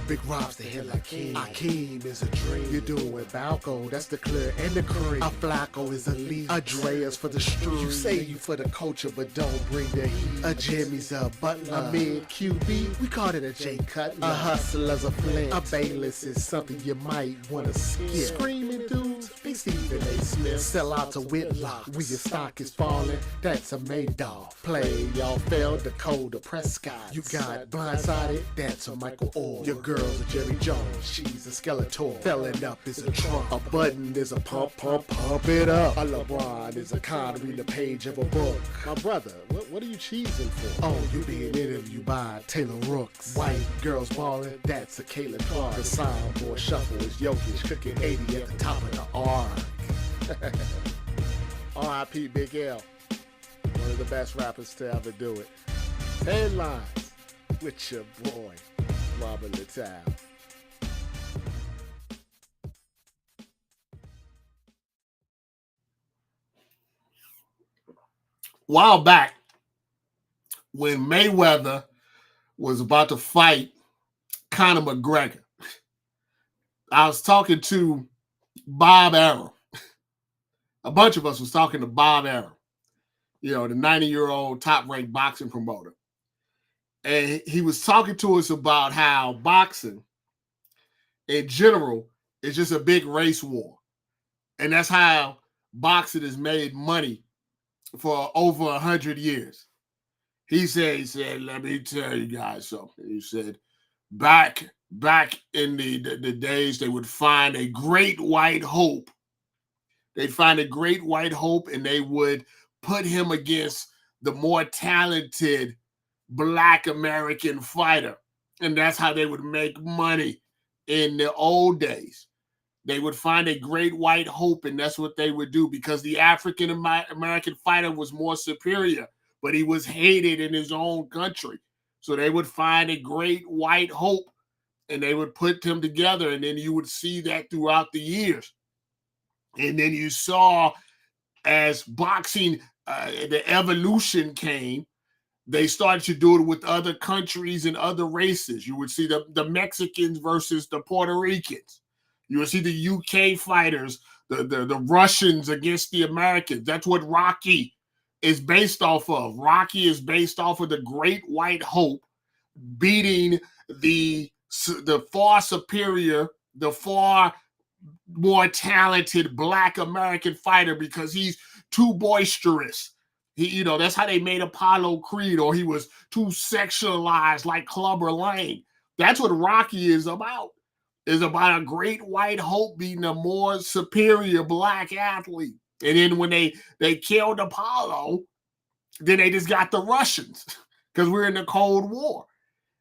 Big Rob's the hit like King. Akeem is a dream. You're doing Balco, that's the clear and the cream. A Flacco is elite. A Drea's for the street. You say you for the culture, but don't bring the heat. A Jimmy's a Butler. A mid QB, we called it a J Cutler. A Hustler's a Flint. A Bayless is something you might want to skip. Screaming dudes, they Stephen A. Smith. Sell out to Whitlock. When your stock is falling, that's a Madoff. Play, y'all failed the code of Prescott. You got blindsided, that's a Michael Orr. Your girl's a Jerry Jones, she's a Skeletor. Felling up is a Trump. A button is a pump it up. A LeBron is a Connery, the page of a book. My brother, what are you cheesing for? Oh, you being interviewed by Taylor Rooks. White girls balling, that's a Caitlin Clark. The soundboard shuffle is Jokic cooking 80 at the top of the arc. R.I.P. Big L. One of the best rappers to ever do it. 10 lines with your boy, Robert Littal. While back, when Mayweather was about to fight Conor McGregor, I was talking to Bob Arum. A bunch of us was talking to Bob Arum, the 90-year-old top-ranked boxing promoter. And he was talking to us about how boxing, in general, is just a big race war. And that's how boxing has made money for over 100 years. He said, let me tell you guys something. He said, back in the days, they would find a great white hope. They'd find a great white hope, and they would put him against the more talented Black American fighter. And that's how they would make money in the old days. They would find a great white hope, and that's what they would do, because the African American fighter was more superior, but he was hated in his own country. So they would find a great white hope, and they would put them together, and then you would see that throughout the years. And then you saw, as boxing, the evolution came, they started to do it with other countries and other races. You would see the Mexicans versus the Puerto Ricans. You would see the UK fighters, the Russians against the Americans. That's what Rocky is based off of. Rocky is based off of the Great White Hope beating the far superior, the far more talented Black American fighter, because he's too boisterous. That's how they made Apollo Creed, or he was too sexualized like Clubber Lang. That's what Rocky is about. Is about a great white hope beating a more superior Black athlete. And then when they killed Apollo, then they just got the Russians, because we're in the Cold War.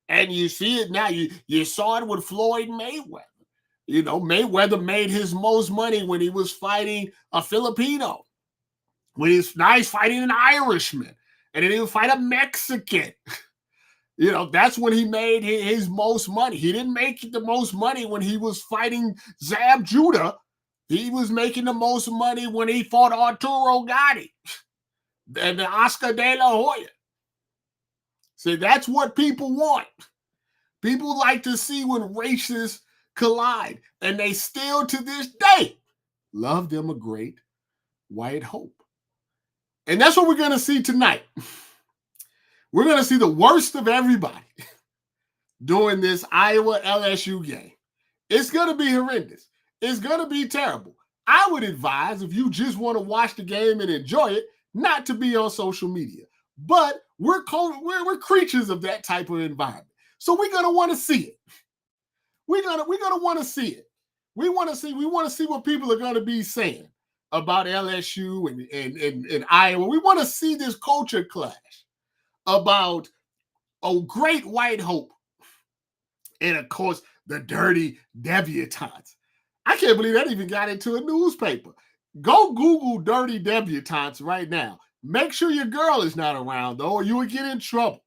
And you see it now. You saw it with Floyd Mayweather. Mayweather made his most money when he was fighting a Filipino. He's fighting an Irishman. And then he would fight a Mexican. That's when he made his most money. He didn't make the most money when he was fighting Zab Judah. He was making the most money when he fought Arturo Gatti and Oscar De La Hoya. See, that's what people want. People like to see when races collide. And they still, to this day, love them a great white hope. And that's what we're going to see tonight. We're going to see the worst of everybody during this Iowa LSU game. It's going to be horrendous. It's going to be terrible. I would advise, if you just want to watch the game and enjoy it, not to be on social media. But we're creatures of that type of environment. So we're going to want to see it. We're going to want to see it. We want to see what people are going to be saying about LSU and Iowa. We want to see this culture clash about a great white hope and, of course, the dirty debutantes. I can't believe that even got into a newspaper. Go Google dirty debutantes right now. Make sure your girl is not around, though, or you will get in trouble.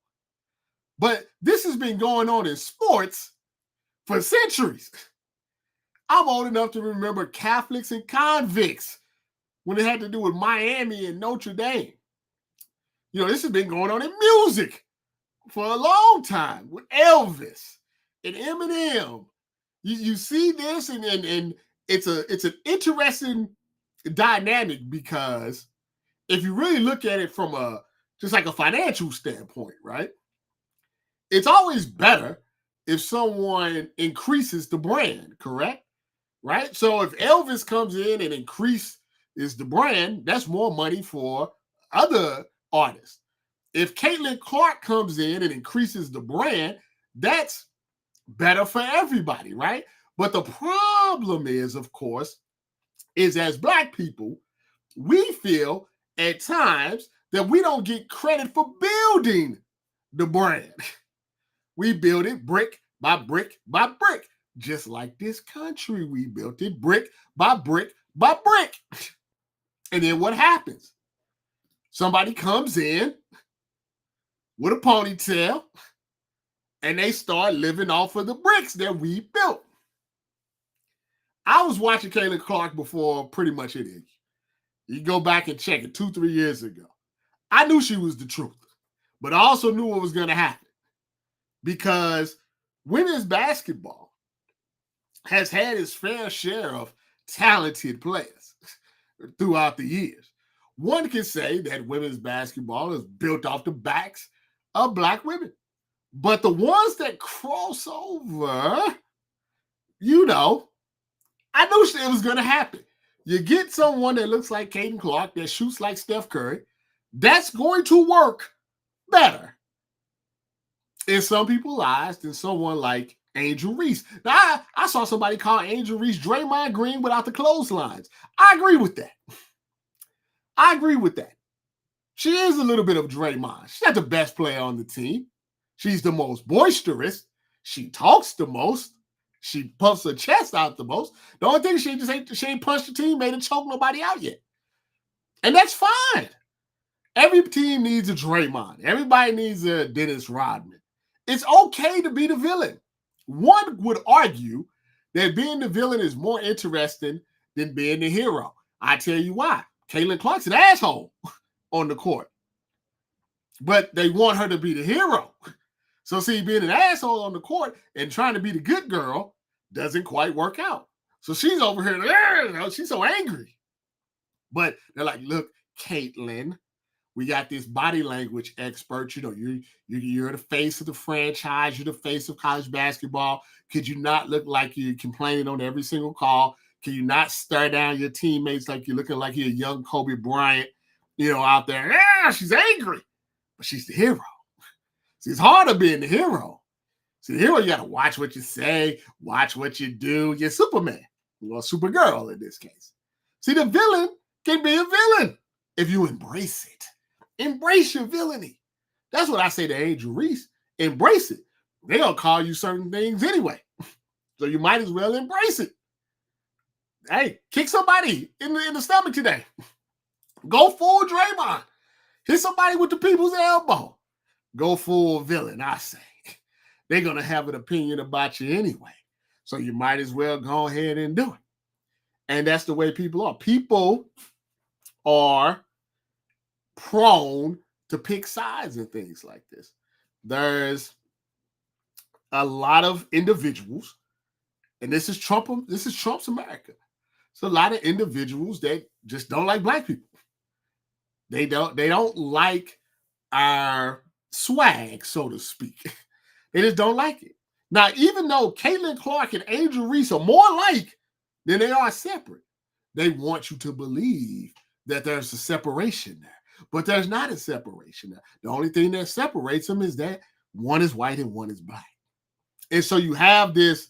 But this has been going on in sports for centuries. I'm old enough to remember Catholics and convicts when it had to do with Miami and Notre Dame. This has been going on in music for a long time with Elvis and Eminem. You see this, and it's an interesting dynamic, because if you really look at it from just like a financial standpoint, right? It's always better if someone increases the brand, correct? Right? So if Elvis comes in and increases the brand, that's more money for other artists. If Caitlin Clark comes in and increases the brand, that's better for everybody, right? But the problem is, of course, is as Black people, we feel at times that we don't get credit for building the brand. We build it brick by brick by brick. Just like this country, we built it brick by brick by brick. And then what happens? Somebody comes in with a ponytail and they start living off of the bricks that we built. I was watching Caitlin Clark before pretty much it is. You go back and check it 2-3 years ago. I knew she was the truth, but I also knew what was going to happen, because women's basketball has had its fair share of talented players throughout the years. One can say that women's basketball is built off the backs of Black women. But the ones that cross over, I knew it was going to happen. You get someone that looks like Caitlin Clark, that shoots like Steph Curry, that's going to work better in some people's eyes than someone like Angel Reese. Now, I saw somebody call Angel Reese Draymond Green without the clotheslines. I agree with that. She is a little bit of Draymond. She's not the best player on the team. She's the most boisterous. She talks the most. She puffs her chest out the most. The only thing she ain't punched the teammate and choked nobody out yet. And that's fine. Every team needs a Draymond. Everybody needs a Dennis Rodman. It's okay to be the villain. One would argue that being the villain is more interesting than being the hero. I tell you why. Caitlin Clark's an asshole on the court, but they want her to be the hero. So see, being an asshole on the court and trying to be the good girl doesn't quite work out. So she's over here, she's so angry. But they're like, look, Caitlin, we got this body language expert. You're the face of the franchise. You're the face of college basketball. Could you not look like you're complaining on every single call? Can you not stare down your teammates like you're looking like you're a young Kobe Bryant, out there? Yeah, she's angry, but she's the hero. See, it's harder being the hero. See, the hero, you got to watch what you say, watch what you do. You're Superman, or Supergirl in this case. See, the villain can be a villain if you embrace it. Embrace your villainy. That's what I say to Angel Reese. Embrace it. They'll call you certain things anyway. So you might as well embrace it. Hey, kick somebody in the stomach today. Go full Draymond. Hit somebody with the people's elbow. Go full villain, I say. They're going to have an opinion about you anyway. So you might as well go ahead and do it. And that's the way people are. People are prone to pick sides and things like this. There's a lot of individuals, and this is Trump's America. It's a lot of individuals that just don't like Black people. They don't like our swag, so to speak. They just don't like it. Now, even though Caitlin Clark and Angel Reese are more alike than they are separate, they want you to believe that there's a separation there. But there's not a separation there. The only thing that separates them is that one is white and one is Black. And so you have this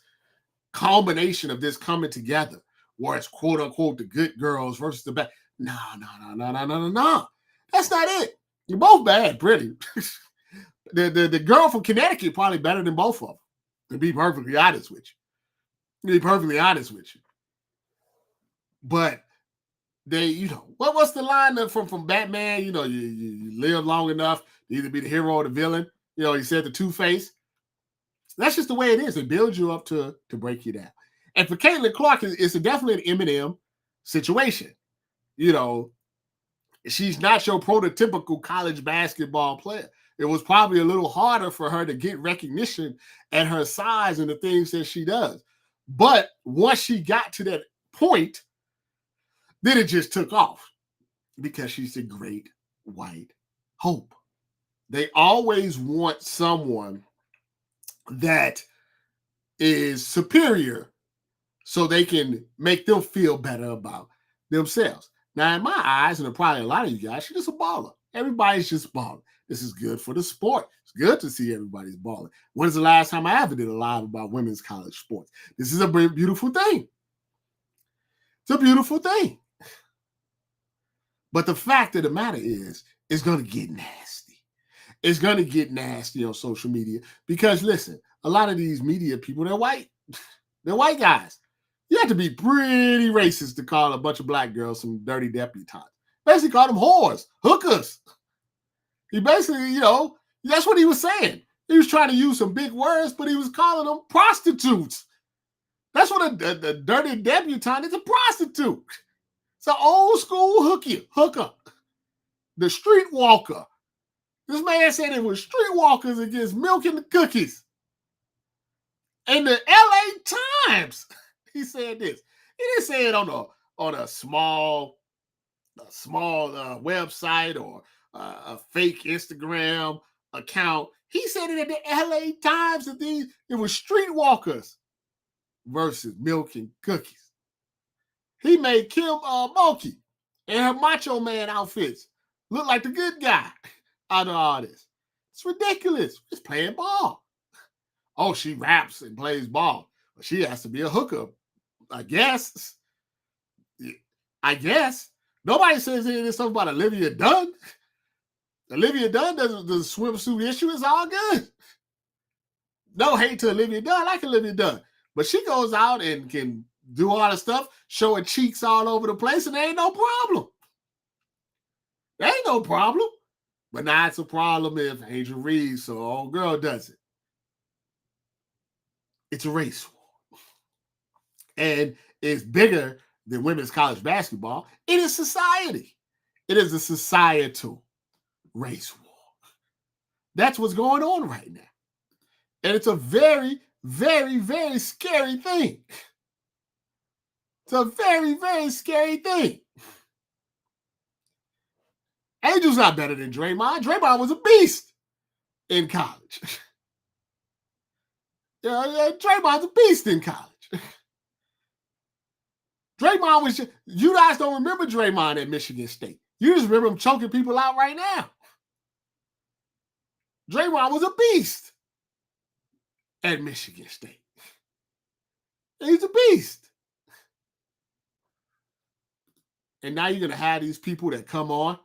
combination of this coming together where it's quote unquote the good girls versus the bad. No. That's not it. You're both bad, pretty. The girl from Connecticut probably better than both of them, to be perfectly honest with you. But they, what's the line from Batman? You live long enough to either be the hero or the villain. He said the Two-Face. That's just the way it is. They build you up to break you down. And for Caitlin Clark, it's definitely an Eminem situation. She's not your prototypical college basketball player. It was probably a little harder for her to get recognition at her size and the things that she does. But once she got to that point, then it just took off because she's a great white hope. They always want someone that is superior so they can make them feel better about themselves. Now, in my eyes, and probably a lot of you guys, she's just a baller. Everybody's just balling. This is good for the sport. It's good to see everybody's balling. When's the last time I ever did a live about women's college sports? This is a beautiful thing. It's a beautiful thing. But the fact of the matter is, it's going to get nasty. It's going to get nasty on social media because, listen, a lot of these media people, they're white. They're white guys. You have to be pretty racist to call a bunch of black girls some dirty debutantes. Basically called them whores, hookers. He basically, that's what he was saying. He was trying to use some big words, but he was calling them prostitutes. That's what a dirty debutante is, a prostitute. It's an old school hooker. The streetwalker. This man said it was streetwalkers against milk and the cookies. And the LA Times, he said this. He didn't say it on a small website or a fake Instagram account. He said it at the LA Times that it was streetwalkers versus milk and cookies. He made Kim Mulkey and her Macho Man outfits look like the good guy out of all this. It's ridiculous. It's playing ball. Oh, she raps and plays ball. But she has to be a hooker, I guess. Nobody says anything something about Olivia Dunn. Olivia Dunn does the swimsuit issue. It's all good. No hate to Olivia Dunn. I like Olivia Dunn. But she goes out and can do all the stuff, showing cheeks all over the place, and there ain't no problem. There ain't no problem. But now it's a problem if Angel Reese or old girl does it. It's a race war. And it's bigger than women's college basketball. It is society. It is a societal race war. That's what's going on right now. And it's a very, very, very scary thing. It's a very, very scary thing. Angel's not better than Draymond. Draymond was a beast in college. Draymond's a beast in college. Draymond was just, you guys don't remember Draymond at Michigan State. You just remember him choking people out right now. Draymond was a beast at Michigan State. He's a beast. And now you're going to have these people that come on.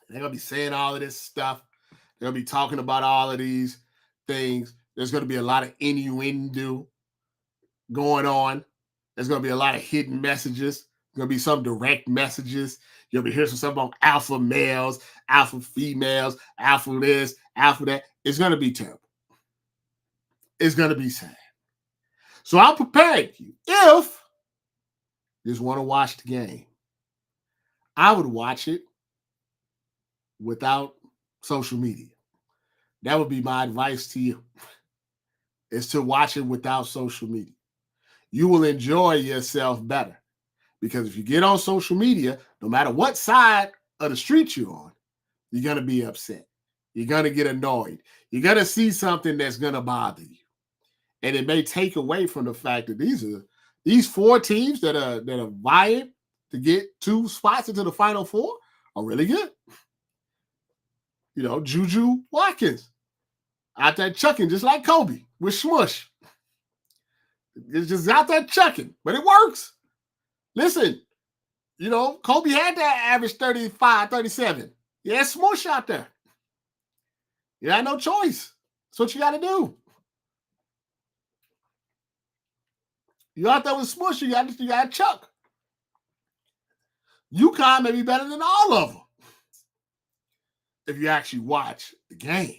They're going to be saying all of this stuff. They're going to be talking about all of these things. There's going to be a lot of innuendo going on. There's going to be a lot of hidden messages. There's going to be some direct messages. You'll be hearing some stuff about alpha males, alpha females, alpha this, alpha that. It's going to be terrible. It's going to be sad. So I'm preparing you. If you just want to watch the game, I would watch it without social media. That would be my advice to you, is to watch it without social media. You will enjoy yourself better. Because if you get on social media, no matter what side of the street you're on, you're going to be upset. You're going to get annoyed. You're going to see something that's going to bother you. And it may take away from the fact that these four teams that are vying to get 2 spots into the Final Four are really good. JuJu Watkins out there chucking just like Kobe with Smush. It's just out there chucking, but it works. Listen, Kobe had that average 35, 37. Yeah, Smush out there. You had no choice. That's what you got to do. You out there with Smush, you got to chuck. UConn may be better than all of them if you actually watch the game.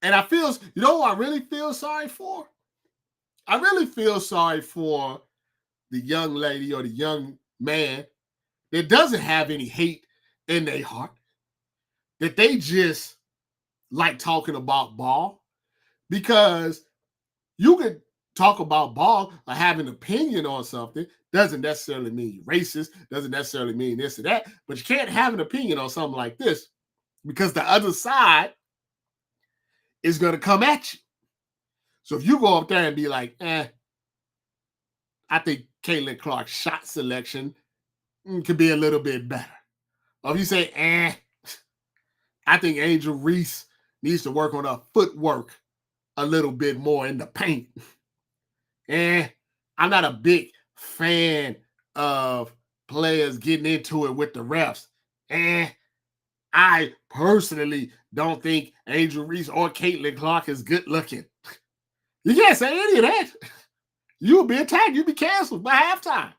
And I feel, who I really feel sorry for? I really feel sorry for the young lady or the young man that doesn't have any hate in their heart. that they just like talking about ball, because you could talk about ball or have an opinion on something. Doesn't necessarily mean you're racist, doesn't necessarily mean this or that, but you can't have an opinion on something like this because the other side is going to come at you. So if you go up there and be like, I think Caitlin Clark's shot selection could be a little bit better. Or if you say, I think Angel Reese needs to work on her footwork a little bit more in the paint. I'm not a big fan of players getting into it with the refs. I personally don't think Angel Reese or Caitlin Clark is good looking. You can't say any of that. You'll be attacked. You'll be canceled by halftime.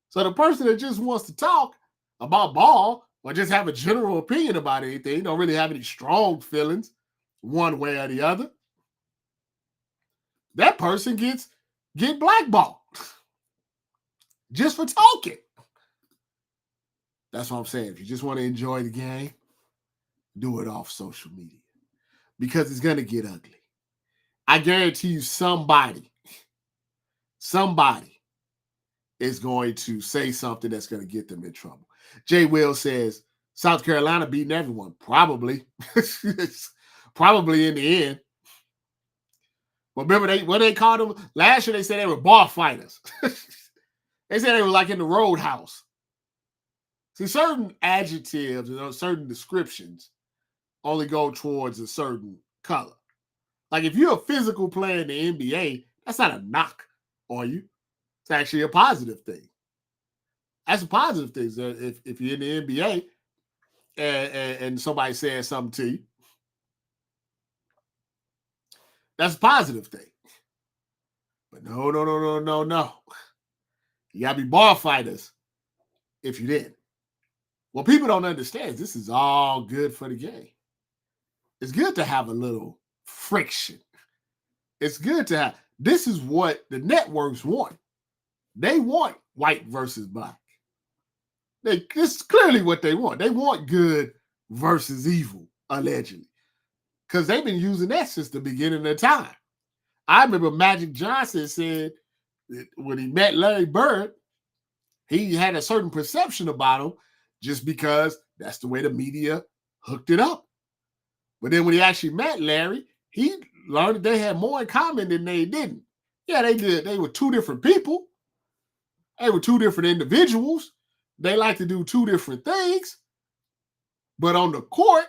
So the person that just wants to talk about ball or just have a general opinion about anything, don't really have any strong feelings one way or the other, that person get blackballed just for talking. That's what I'm saying. If you just want to enjoy the game, do it off social media because it's going to get ugly. I guarantee you somebody is going to say something that's going to get them in trouble. Jay Will says, South Carolina beating everyone. Probably. Probably in the end. But remember, what they called them? Last year they said they were bar fighters. They said they were like in the roadhouse. See, certain adjectives and certain descriptions only go towards a certain color. Like if you're a physical player in the NBA, that's not a knock on you. It's actually a positive thing. That's a positive thing. So if you're in the NBA and somebody says something to you, that's a positive thing. But no. You got to be bar fighters if you didn't. What people don't understand is this is all good for the game. It's good to have a little friction. It's good to have. This is what the networks want. They want white versus black. This is clearly what they want. They want good versus evil, allegedly. Because they've been using that since the beginning of time. I remember Magic Johnson said that when he met Larry Bird, he had a certain perception about him just because that's the way the media hooked it up. But then when he actually met Larry, he learned that they had more in common than they didn't. Yeah, they did. They were two different people. They were two different individuals. They like to do two different things. But on the court,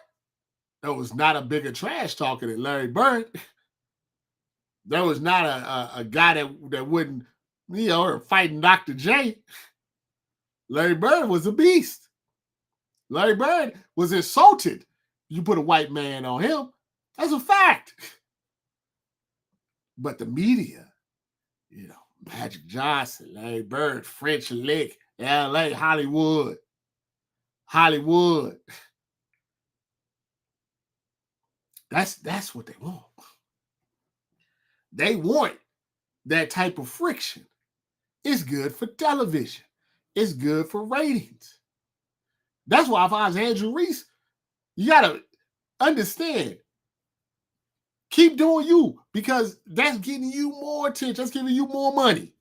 there was not a bigger trash talker than Larry Bird. There was not a guy that wouldn't, fighting Dr. J. Larry Bird was a beast. Larry Bird was insulted. You put a white man on him. That's a fact. But the media, Magic Johnson, Larry Bird, French Lick, LA, Hollywood. That's what they want. They want that type of friction. It's good for television. It's good for ratings. That's why if I was Andrew Reese, you got to understand. Keep doing you because that's getting you more attention. That's giving you more money.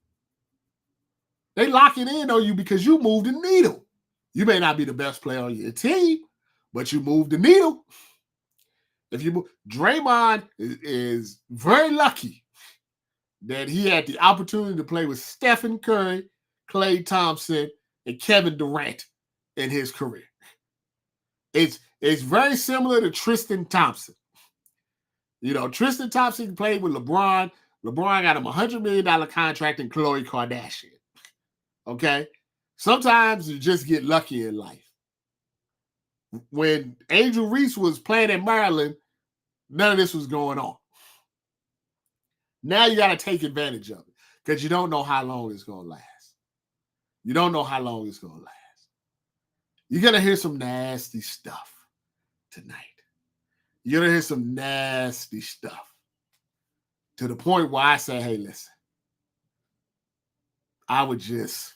They locking in on you because you moved the needle. You may not be the best player on your team, but you moved the needle. If you move, Draymond is very lucky that he had the opportunity to play with Stephen Curry, Klay Thompson, and Kevin Durant in his career. It's very similar to Tristan Thompson. Tristan Thompson played with LeBron. LeBron got him a $100 million contract and Khloe Kardashian. Okay? Sometimes you just get lucky in life. When Angel Reese was playing in Maryland, none of this was going on. Now you got to take advantage of it because you don't know how long it's going to last. You don't know how long it's going to last. You're going to hear some nasty stuff tonight. You're going to hear some nasty stuff to the point where I say, hey, listen, I would just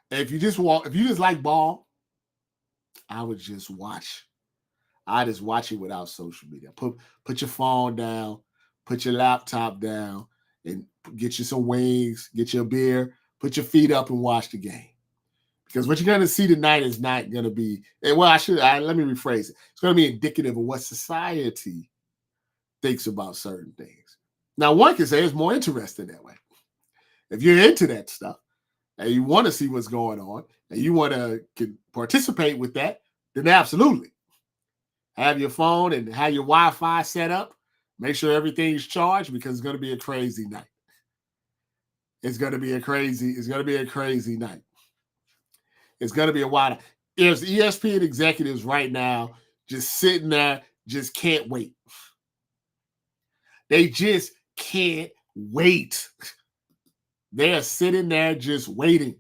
if you just like ball, I would just watch. I just watch it without social media. Put your phone down, put your laptop down, and get you some wings, get your beer, put your feet up and watch the game. Because what you're going to see tonight is not going to be, well, let me rephrase it. It's going to be indicative of what society thinks about certain things. Now, one can say it's more interesting that way. If you're into that stuff and you want to see what's going on and you want to participate with that, then absolutely. Have your phone and have your Wi-Fi set up. Make sure everything's charged because it's going to be a crazy night. It's going to be a crazy night. It's going to be a wild. There's ESPN executives right now just sitting there, just can't wait. They just can't wait. They're sitting there just waiting.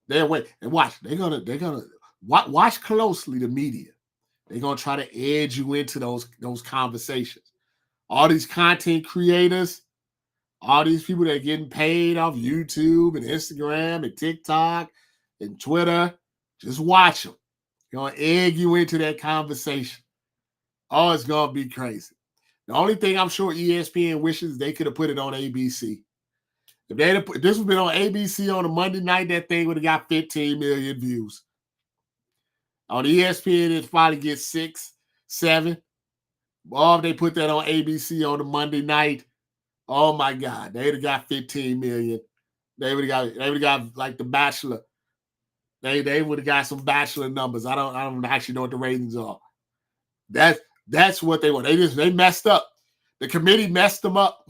They're waiting. And watch. They're gonna watch closely the media. They're gonna try to edge you into those conversations. All these content creators, all these people that are getting paid off YouTube and Instagram and TikTok and Twitter, just watch them. They're gonna egg you into that conversation. Oh, it's gonna be crazy. The only thing I'm sure ESPN wishes they could have put it on ABC. If this would have been on ABC on a Monday night, that thing would have got 15 million views. On ESPN, it probably gets 6, 7. Or if they put that on ABC on a Monday night, oh my God, they would have got 15 million. They would have got like The Bachelor. They would have got some Bachelor numbers. I don't actually know what the ratings are. That's what they want. They messed up. The committee messed them up.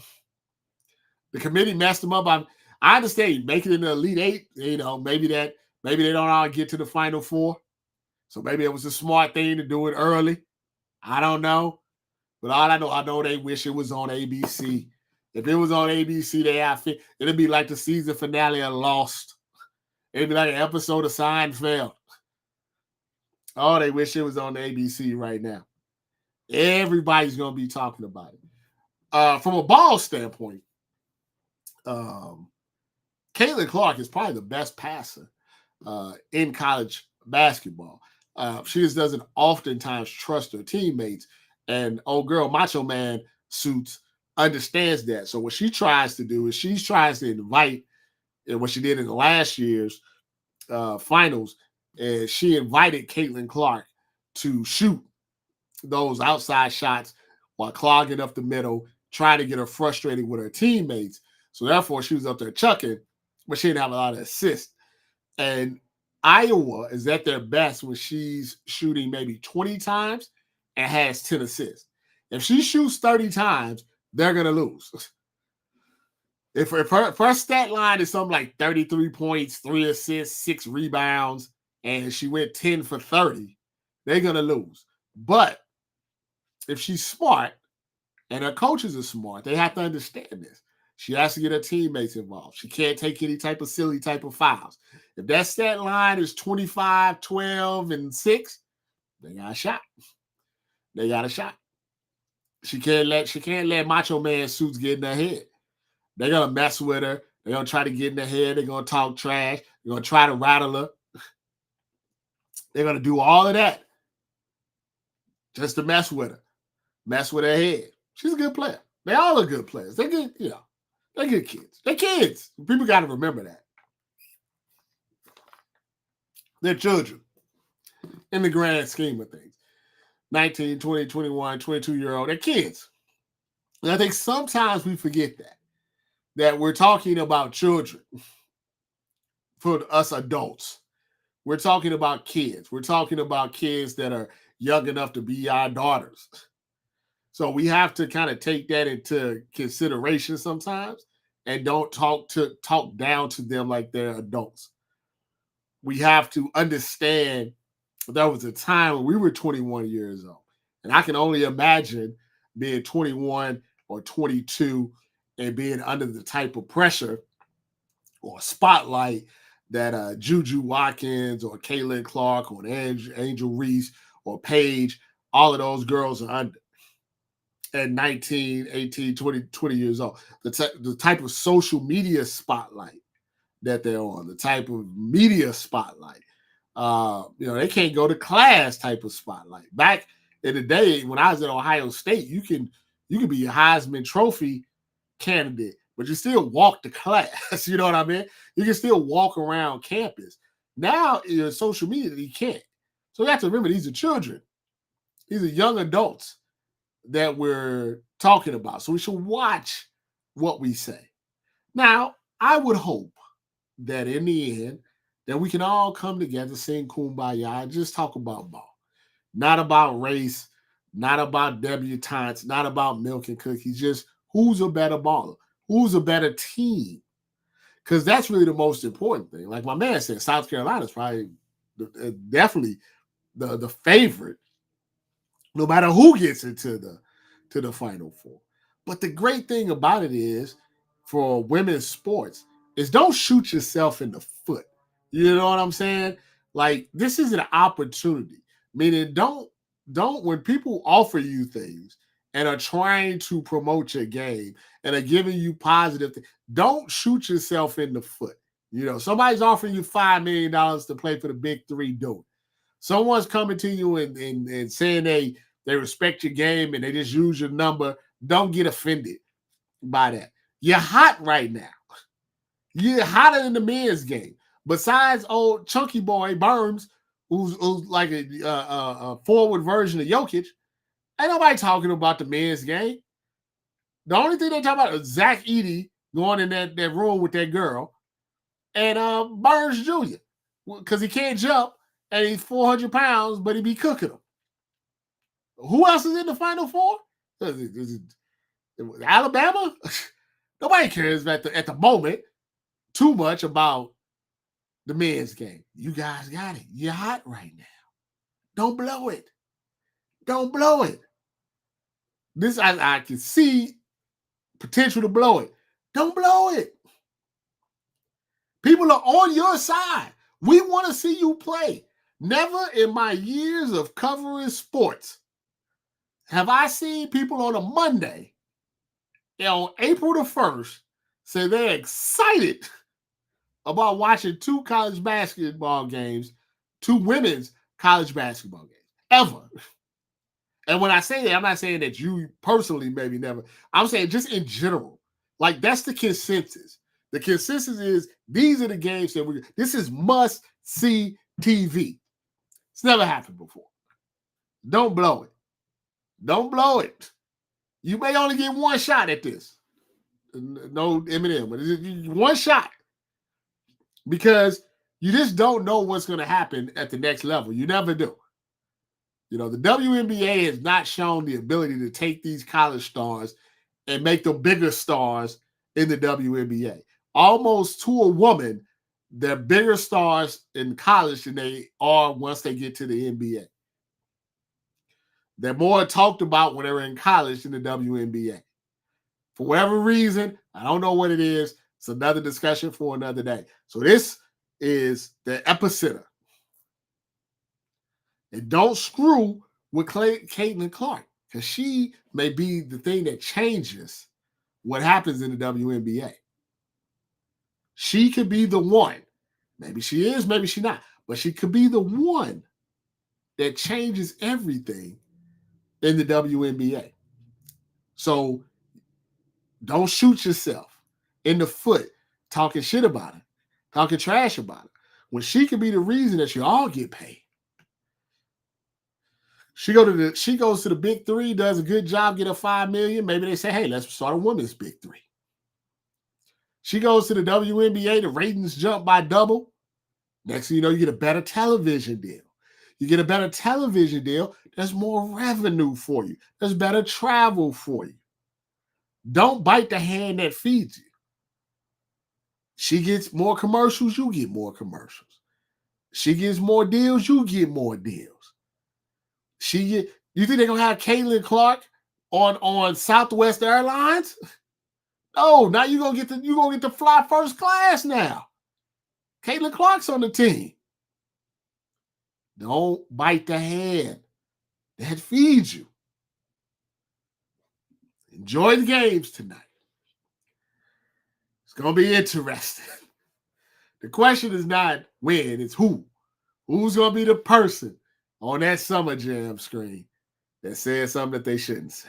I understand making it in the Elite Eight. Maybe they don't all get to the Final Four. So maybe it was a smart thing to do it early. I don't know. But all I know they wish it was on ABC. If it was on ABC, it'd be like the season finale of Lost. It'd be like an episode of Seinfeld. Oh, they wish it was on ABC right now. Everybody's going to be talking about it. From a ball standpoint, Caitlin Clark is probably the best passer in college basketball. She just doesn't oftentimes trust her teammates. And old girl Macho Man Suits understands that. So what she tries to do is she tries to invite, and what she did in the last year's finals, is she invited Caitlin Clark to shoot those outside shots while clogging up the middle, trying to get her frustrated with her teammates. So therefore, she was up there chucking, but she didn't have a lot of assists. And Iowa is at their best when she's shooting maybe 20 times and has 10 assists. If she shoots 30 times, they're going to lose. If her stat line is something like 33 points, 3 assists, 6 rebounds, and she went 10 for 30, they're going to lose. But if she's smart and her coaches are smart, they have to understand this. She has to get her teammates involved. She can't take any type of silly type of fouls. If that stat line is 25, 12, and 6, they got a shot. They got a shot. She can't let Macho Man Suits get in her head. They're gonna mess with her. They're gonna try to get in her head. They're gonna talk trash. They're gonna try to rattle her. They're gonna do all of that just to mess with her, mess with her head. She's a good player. They all are good players. They're good, they're good kids. They're kids. People got to remember that. They're children in the grand scheme of things. 19, 20, 21, 22-year-old. They're kids. And I think sometimes we forget that we're talking about children for us adults. We're talking about kids. We're talking about kids that are young enough to be our daughters. So we have to kind of take that into consideration sometimes and don't talk down to them like they're adults. We have to understand there was a time when we were 21 years old. And I can only imagine being 21 or 22 and being under the type of pressure or spotlight that JuJu Watkins or Caitlin Clark or Angel Reese or Paige, all of those girls are under at 19, 18, 20 years old. The type of social media spotlight that they're on, the type of media spotlight, They can't go to class type of spotlight. Back in the day when I was at Ohio State, you can be a Heisman Trophy candidate, but you still walk to class. You know what I mean? You can still walk around campus. Now, social media, you can't. So you have to remember, these are children. These are young adults that we're talking about. So we should watch what we say. Now, I would hope that in the end, that we can all come together, sing Kumbaya, and just talk about ball. Not about race, not about debutantes, not about milk and cookies, just who's a better baller, who's a better team. Because that's really the most important thing. Like my man said, South Carolina is probably definitely the favorite, no matter who gets into the Final Four. But the great thing about it is, for women's sports, is don't shoot yourself in the foot. You know what I'm saying? Like, this is an opportunity. Meaning, don't when people offer you things and are trying to promote your game and are giving you positive things, don't shoot yourself in the foot. Somebody's offering you $5 million to play for the Big Three, do it. Someone's coming to you and saying they respect your game and they just use your number. Don't get offended by that. You're hot right now. You're hotter than the men's game. Besides old chunky boy Burns, who's like a forward version of Jokic, ain't nobody talking about the men's game. The only thing they talk about is Zach Edey going in that room with that girl and Burns Jr. because he can't jump and he's 400 pounds, but he be cooking them. Who else is in the Final Four? Is it Alabama? Nobody cares at the moment too much about the men's game. You guys got it. You're hot right now. Don't blow it. Don't blow it. This I can see potential to blow it. Don't blow it. People are on your side. We want to see you play. Never in my years of covering sports have I seen people on a Monday, on April the 1st, say they're excited about watching two college basketball games, two women's college basketball games, ever. And when I say that, I'm not saying that you personally maybe never. I'm saying just in general. Like, that's the consensus. The consensus is these are the games that this is must-see TV. It's never happened before. Don't blow it. Don't blow it. You may only get one shot at this. No Eminem, but it's one shot. Because you just don't know what's going to happen at the next level. You never do. The WNBA has not shown the ability to take these college stars and make them bigger stars in the WNBA. Almost to a woman, they're bigger stars in college than they are once they get to the NBA. They're more talked about when they're in college than the WNBA. For whatever reason, I don't know what it is. It's another discussion for another day. So this is the epicenter. And don't screw with Caitlin Clark, because she may be the thing that changes what happens in the WNBA. She could be the one. Maybe she is, maybe she's not. But she could be the one that changes everything in the WNBA. So don't shoot yourself in the foot talking shit about it, talking trash about it, when she could be the reason that you all get paid. She goes to the Big Three, does a good job, get a $5 million. Maybe they say, hey, let's start a women's Big Three. She goes to the WNBA, the ratings jump by double. Next thing you know, you get a better television deal. You get a better television deal, there's more revenue for you. There's better travel for you. Don't bite the hand that feeds you. She gets more commercials, you get more commercials. She gets more deals, you get more deals. You think they're gonna have Caitlin Clark on Southwest Airlines? No, now you're gonna get to fly first class now. Caitlin Clark's on the team. Don't bite the hand that feeds you. Enjoy the games tonight. It's gonna be interesting. The question is not when, it's who Who's going to be the person on that Summer Jam screen that said something that they shouldn't say?